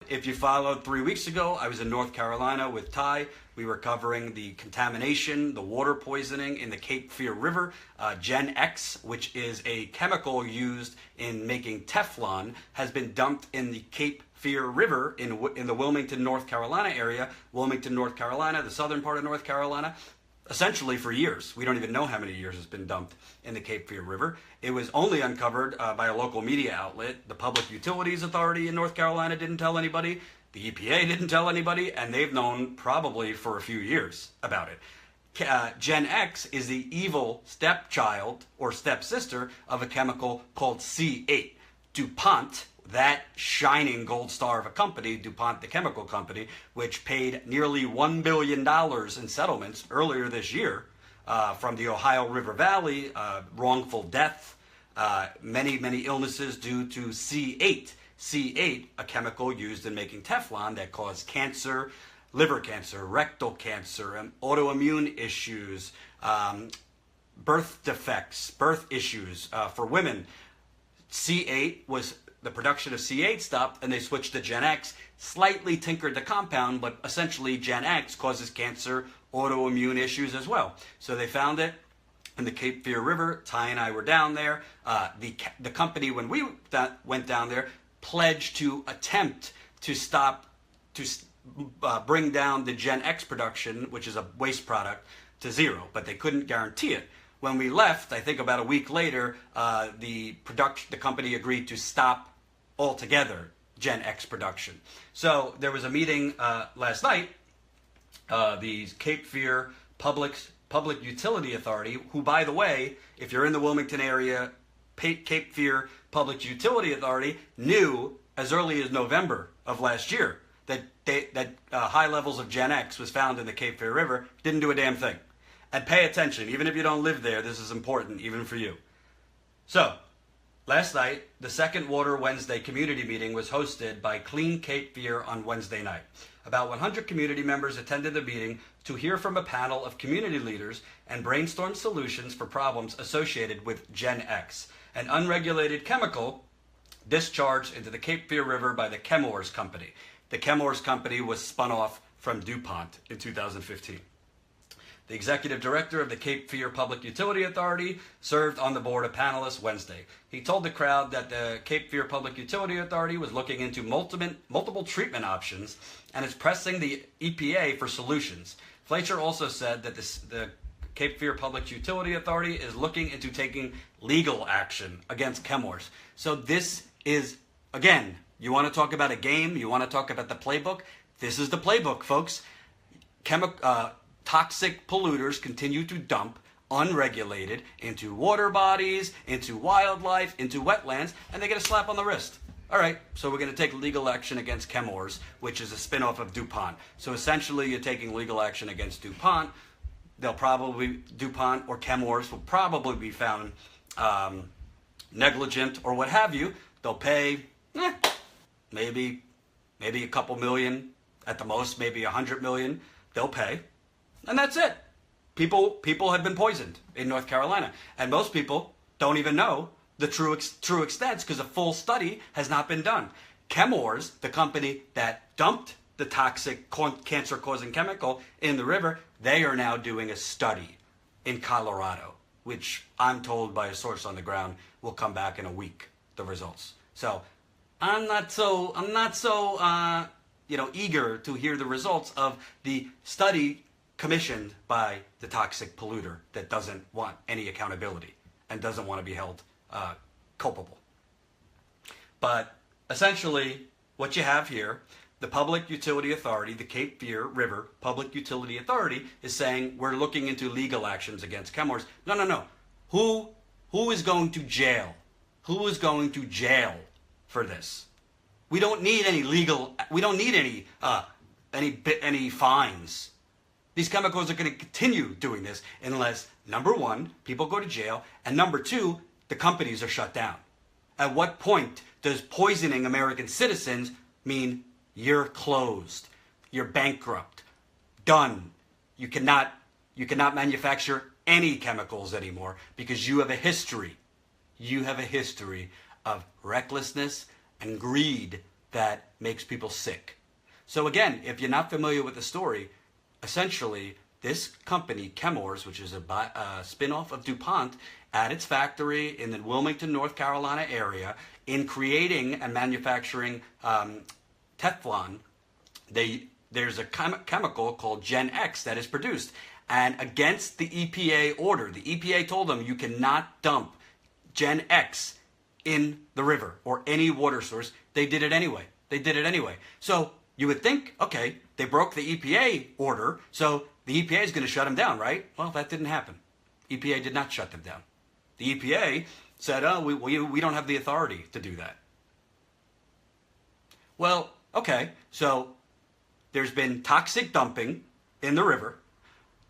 If you followed 3 weeks ago, I was in North Carolina with Ty. We were covering the contamination, the water poisoning in the Cape Fear River. Gen X, which is a chemical used in making Teflon, has been dumped in the Cape Fear River in the Wilmington, North Carolina area. Wilmington, North Carolina, the southern part of North Carolina. Essentially for years. We don't even know how many years it's been dumped in the Cape Fear River. It was only uncovered by a local media outlet. The Public Utilities Authority in North Carolina didn't tell anybody. The EPA didn't tell anybody, and they've known probably for a few years about it. Gen X is the evil stepchild or stepsister of a chemical called C8. DuPont, that shining gold star of a company, DuPont, the chemical company, which paid nearly $1 billion in settlements earlier this year from the Ohio River Valley, wrongful death, many illnesses due to C8. C8, a chemical used in making Teflon that caused cancer, liver cancer, rectal cancer, autoimmune issues, birth defects, birth issues for women. C8 was the production of C8 stopped, and they switched to Gen X, slightly tinkered the compound, but essentially Gen X causes cancer, autoimmune issues as well. So they found it in the Cape Fear River. Ty and I were down there. The company, when we went down there, pledged to attempt to bring down the Gen X production, which is a waste product, to zero, but they couldn't guarantee it. When we left, I think about a week later, the company agreed to stop altogether Gen X production. So there was a meeting last night. The Cape Fear Public Utility Authority, who, by the way, if you're in the Wilmington area, Cape Fear Public Utility Authority knew as early as November of last year that high levels of Gen X was found in the Cape Fear River. Didn't do a damn thing. And pay attention, even if you don't live there, this is important, even for you. So, last night, the second Water Wednesday community meeting was hosted by Clean Cape Fear on Wednesday night. About 100 community members attended the meeting to hear from a panel of community leaders and brainstorm solutions for problems associated with Gen X, an unregulated chemical discharged into the Cape Fear River by the Chemours Company. The Chemours Company was spun off from DuPont in 2015. The executive director of the Cape Fear Public Utility Authority served on the board of panelists Wednesday. He told the crowd that the Cape Fear Public Utility Authority was looking into multiple treatment options and is pressing the EPA for solutions. Fleischer also said that the Cape Fear Public Utility Authority is looking into taking legal action against Chemours. So this is, again, you want to talk about a game, you want to talk about the playbook, this is the playbook, folks. Toxic polluters continue to dump unregulated into water bodies, into wildlife, into wetlands, and they get a slap on the wrist. All right, so we're going to take legal action against Chemours, which is a spinoff of DuPont. So essentially, you're taking legal action against DuPont. DuPont or Chemours will probably be found negligent or what have you. They'll pay maybe a couple million, at the most, maybe $100 million. They'll pay. And that's it. People have been poisoned in North Carolina. And most people don't even know the true extents because a full study has not been done. Chemours, the company that dumped the toxic cancer-causing chemical in the river, they are now doing a study in Colorado, which I'm told by a source on the ground will come back in a week, the results. So I'm not so eager to hear the results of the study commissioned by the toxic polluter that doesn't want any accountability and doesn't want to be held culpable. But essentially, what you have here, the Public Utility Authority, the Cape Fear River Public Utility Authority, is saying we're looking into legal actions against Chemours. No. Who is going to jail? Who is going to jail for this? We don't need any any fines. These chemicals are going to continue doing this unless, number one, people go to jail, and number two, the companies are shut down. At what point does poisoning American citizens mean you're closed, you're bankrupt, done? You cannot manufacture any chemicals anymore because you have a history. You have a history of recklessness and greed that makes people sick. So again, if you're not familiar with the story, essentially this company, Chemours, which is a spin-off of DuPont, at its factory in the Wilmington, North Carolina area, in creating and manufacturing Teflon, there's a chemical called Gen X that is produced. And against the EPA order, the EPA told them you cannot dump Gen X in the river or any water source. They did it anyway. So you would think, okay, they broke the EPA order, so the EPA is going to shut them down, right? Well, that didn't happen. EPA did not shut them down. The EPA said, oh, we don't have the authority to do that. Well, okay, so there's been toxic dumping in the river.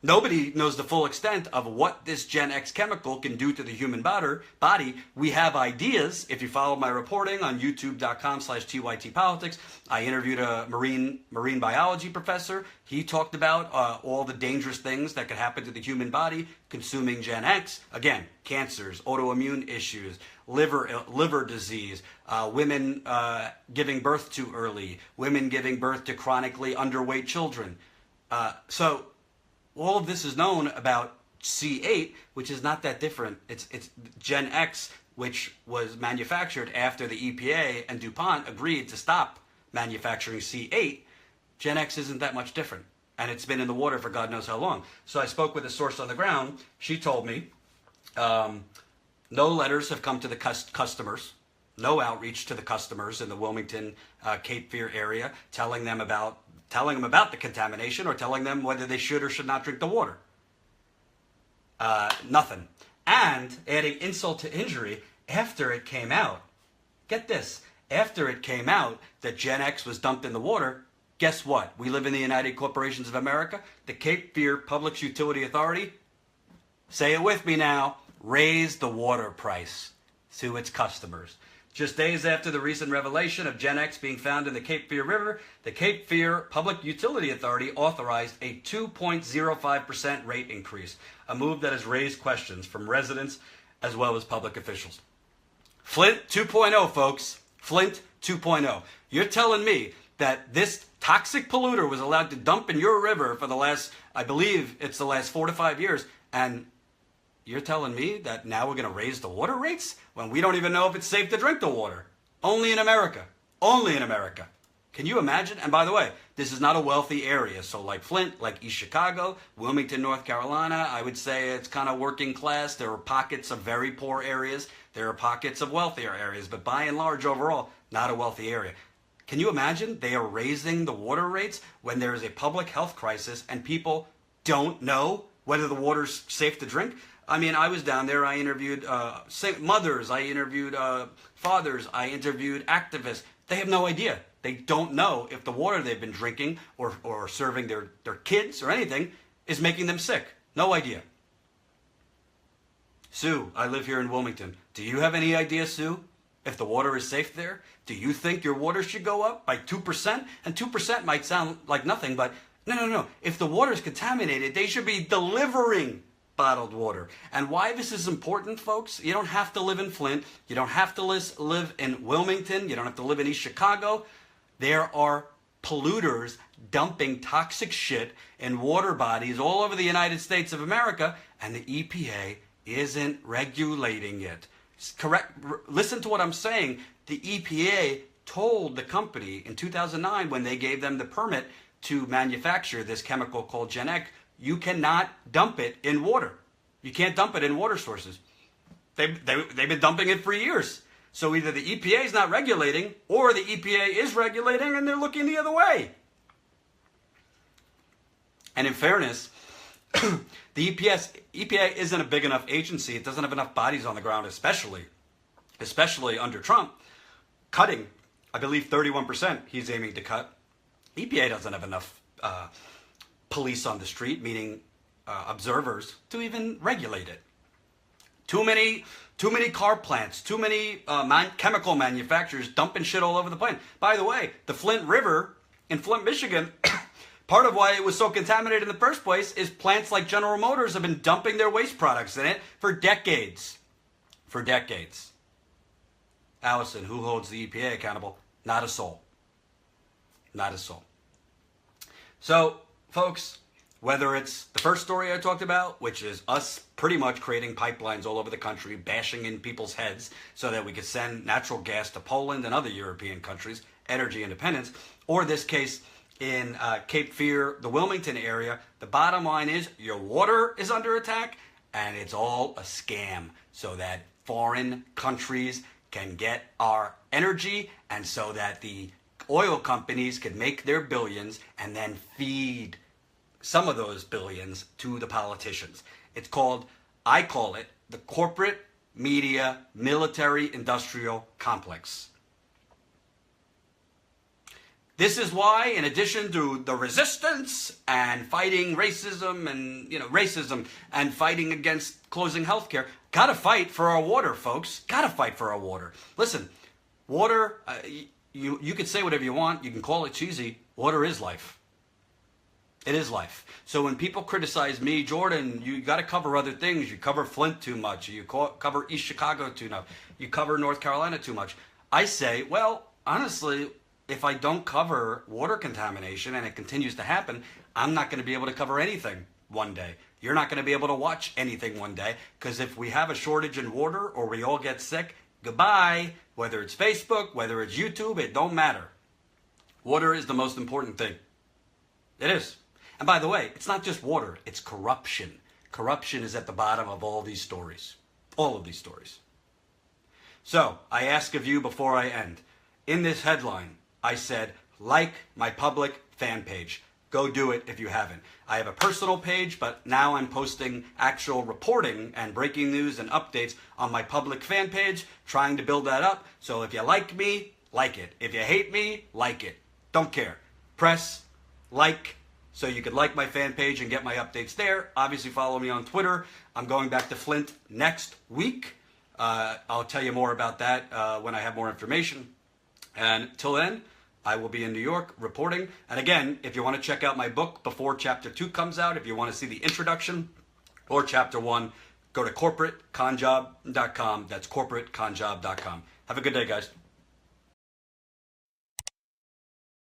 Nobody knows the full extent of what this Gen X chemical can do to the human body. We have ideas. If you follow my reporting on youtube.com/TYTpolitics, I interviewed a marine biology professor. He talked about all the dangerous things that could happen to the human body consuming Gen X. Again, cancers, autoimmune issues, liver disease, women giving birth too early, women giving birth to chronically underweight children. So all of this is known about C8, which is not that different. It's Gen X, which was manufactured after the EPA and DuPont agreed to stop manufacturing C8. Gen X isn't that much different, and it's been in the water for God knows how long. So I spoke with a source on the ground. She told me no letters have come to the customers, no outreach to the customers in the Wilmington, Cape Fear area, telling them about the contamination or telling them whether they should or should not drink the water. Nothing. And adding insult to injury, after it came out, get this, after it came out that Gen X was dumped in the water, guess what? We live in the United Corporations of America. The Cape Fear Public Utility Authority, say it with me now, raised the water price to its customers. Just days after the recent revelation of Gen X being found in the Cape Fear River, the Cape Fear Public Utility Authority authorized a 2.05% rate increase, a move that has raised questions from residents as well as public officials. Flint 2.0, folks. Flint 2.0. You're telling me that this toxic polluter was allowed to dump in your river for the last, I believe it's the last 4 to 5 years, and you're telling me that now we're going to raise the water rates when we don't even know if it's safe to drink the water? Only in America. Only in America. Can you imagine? And by the way, this is not a wealthy area. So like Flint, like East Chicago, Wilmington, North Carolina, I would say it's kind of working class. There are pockets of very poor areas. There are pockets of wealthier areas. But by and large, overall, not a wealthy area. Can you imagine they are raising the water rates when there is a public health crisis and people don't know whether the water's safe to drink? I mean, I was down there, I interviewed mothers, I interviewed fathers, I interviewed activists. They have no idea. They don't know if the water they've been drinking or serving their kids or anything is making them sick. No idea. Sue, I live here in Wilmington. Do you have any idea, Sue, if the water is safe there? Do you think your water should go up by 2%? And 2% might sound like nothing, but no. If the water is contaminated, they should be delivering bottled water. And why this is important, folks, you don't have to live in Flint. You don't have to live in Wilmington. You don't have to live in East Chicago. There are polluters dumping toxic shit in water bodies all over the United States of America, and the EPA isn't regulating it. Correct. Listen to what I'm saying. The EPA told the company in 2009 when they gave them the permit to manufacture this chemical called Gen X, you cannot dump it in water. You can't dump it in water sources. They've been dumping it for years. So either the EPA is not regulating or the EPA is regulating and they're looking the other way. And in fairness, the EPA isn't a big enough agency. It doesn't have enough bodies on the ground, especially under Trump. Cutting, I believe 31% he's aiming to cut. EPA doesn't have enough police on the street, meaning observers, to even regulate it. Too many car plants, too many chemical manufacturers dumping shit all over the place. By the way, the Flint River in Flint, Michigan, part of why it was so contaminated in the first place is plants like General Motors have been dumping their waste products in it for decades. For decades. Allison, who holds the EPA accountable? Not a soul. not a soul. So, folks, whether it's the first story I talked about, which is us pretty much creating pipelines all over the country, bashing in people's heads so that we could send natural gas to Poland and other European countries, energy independence, or this case in Cape Fear, the Wilmington area, the bottom line is your water is under attack, and it's all a scam so that foreign countries can get our energy and so that the oil companies can make their billions and then feed some of those billions to the politicians. It's called, I call it, the corporate media military industrial complex. This is why, in addition to the resistance and fighting racism and fighting against closing healthcare, gotta fight for our water, folks. Gotta fight for our water. Listen, water, you can say whatever you want. You can call it cheesy. Water is life. It is life. So when people criticize me, Jordan, you got to cover other things. You cover Flint too much. You cover East Chicago too much. You cover North Carolina too much. I say, well, honestly, if I don't cover water contamination and it continues to happen, I'm not going to be able to cover anything one day. You're not going to be able to watch anything one day, because if we have a shortage in water or we all get sick, goodbye. Whether it's Facebook, whether it's YouTube, it don't matter. Water is the most important thing. It is. And by the way, it's not just water, it's corruption. Corruption is at the bottom of all these stories. All of these stories. So, I ask of you before I end. In this headline, I said, like my public fan page. Go do it if you haven't. I have a personal page, but now I'm posting actual reporting and breaking news and updates on my public fan page, trying to build that up. So if you like me, like it. If you hate me, like it. Don't care. Press like, so you could like my fan page and get my updates there. Obviously follow me on Twitter. I'm going back to Flint next week. I'll tell you more about that when I have more information. And till then, I will be in New York reporting. And again, if you want to check out my book before Chapter 2 comes out, if you want to see the introduction or Chapter 1, go to corporateconjob.com. That's corporateconjob.com. Have a good day, guys.